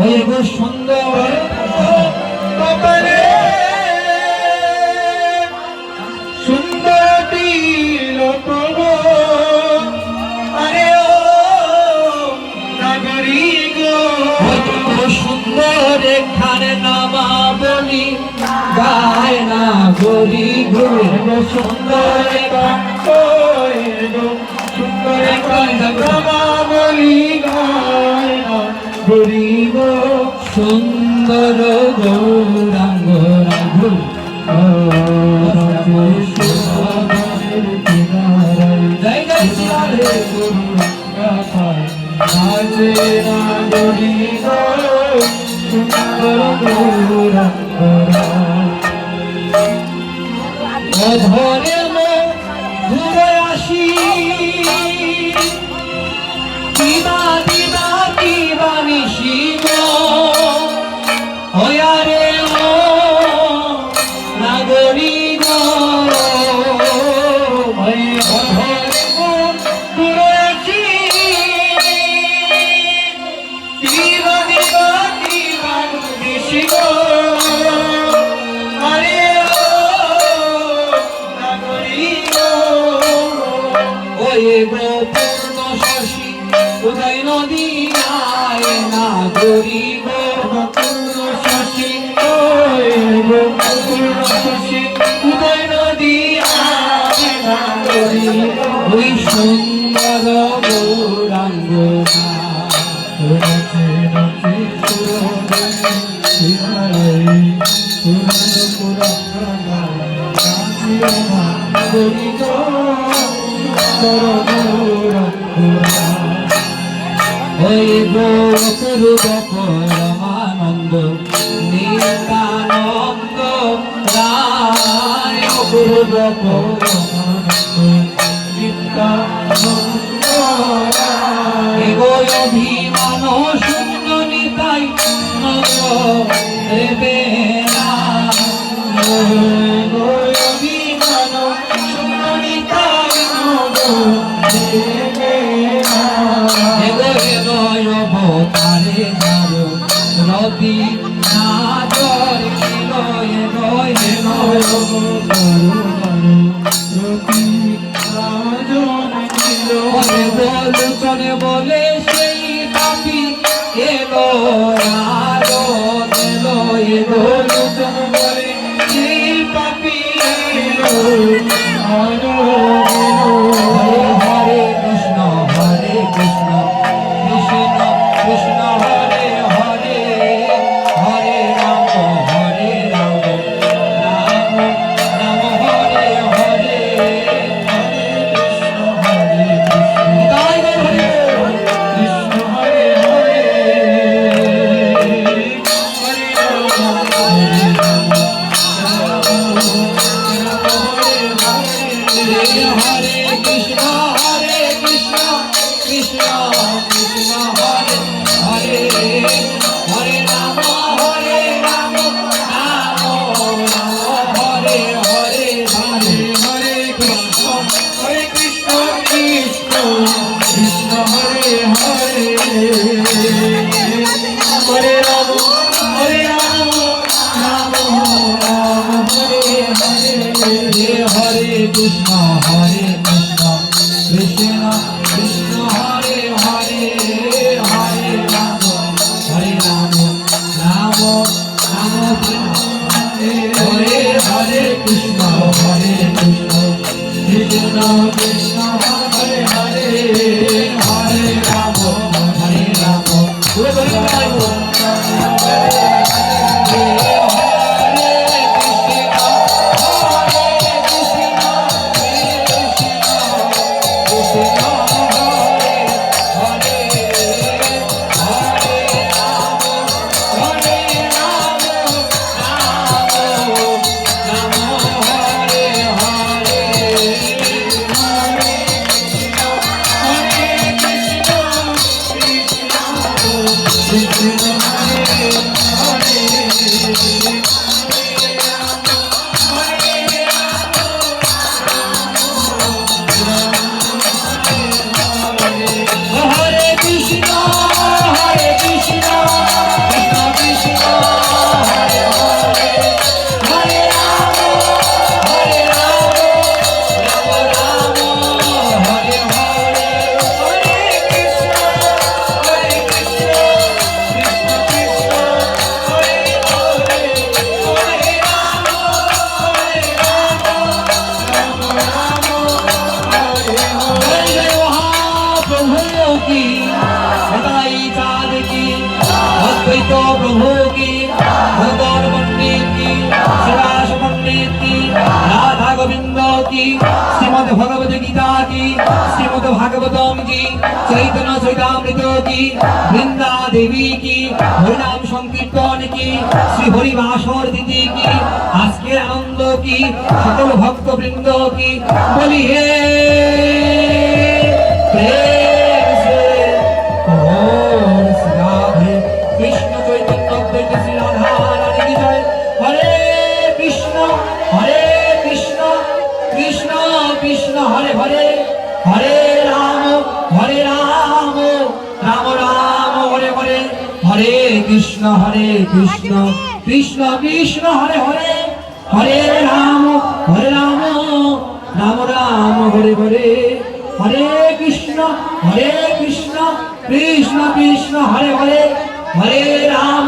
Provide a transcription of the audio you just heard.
ওই গো সুন্দর কপালে সুন্দর তিলক গো, আরে ও নাগরী গো, সুন্দর এখানে নামা বলি গায় না গরি গো, সুন্দর সুন্দর নামা বলি গায় না গরি গো, সুন্দর গৌরাঙ্গ রাঘু জয় জয় শ্রী ধরে ঘুরে আসি দিবা দিবা দিবা নিশি হয়ারে ও নাগরী গো, ঘুরে আসি দিবা দিবা দিবা নিশি গো, আরে ও নাগরী গো, ওই গো পূর্ণ শশী উদয় নদী আয় নাগরী গো, পূর্ণ শশী উদয় নদী আয় নাগরী, ওই সুন্দর গৌরাঙ্গ ওই গৌরূপ পরমানন্দ নিত্যানন্দ রায়, অপূর্ব পরমানন্দ নিত্যানন্দ রায়, অভিমান শূন্য নিতাই নগ দেবে না, অভিমান শূন্য নিতাই নগ দেবে না, অবতারে যারো রতি নাজর কিলয়ে গয়ে রতি নাজর কিলয়ে বলচনে বলে সেই পাপি এলো আরো এলো, বলচন বলে সেই পাপি এলো আরো, হরে কৃষ্ণ হরে কৃষ্ণ কৃষ্ণ কৃষ্ণ হরে হরে, হরে রাম রাম রাম হরে হরে, হরে কৃষ্ণ হরে কৃষ্ণ কৃষ্ণ হরে হরে, হরে রাম হরে রাম রাম হরে হরে, কৃষ্ণ হরে কৃষ্ণ কৃষ্ণ কৃষ্ণ হরে হরে, হরে রাম রাম রাম হরে হরে, হরে হরে কৃষ্ণ কৃষ্ণ কৃষ্ণ হরে হরে, হরে রাম রাম রাম হরে হরে, হরে কৃষ্ণ কৃষ্ণ কৃষ্ণ কৃষ্ণ হরে হরে, হরে রাম রাম রাম হরে হরে, কৃষ্ণ কৃষ্ণ কৃষ্ণ কৃষ্ণ হরে হরে, হরে রাম Hare चैतन्य प्रभु की, भगवान पंडित की, शिवास पंडित की, राधा गोविंद की, श्रीमद् भगवद गीता की, श्रीमद् भागवतम की, चैतन्य चैतामृत की, वृंदा देवी की, हरिनाम संकीर्तन की, श्री हरिवासर तिथि की, आज के आनंद की, सकल भक्त वृंद की, बोलिए प्रेम से ओम श्री राधे कृष्ण चैतन्य अद्वैत श्री राधा रानी की जय। हरे कृष्ण कृष्ण कृष्ण हरे हरे, हरे राम राम राम हरे हरे, हरे कृष्ण कृष्ण कृष्ण हरे हरे, हरे राम राम राम हरे हरे, हरे कृष्ण कृष्ण कृष्ण हरे हरे, हरे राम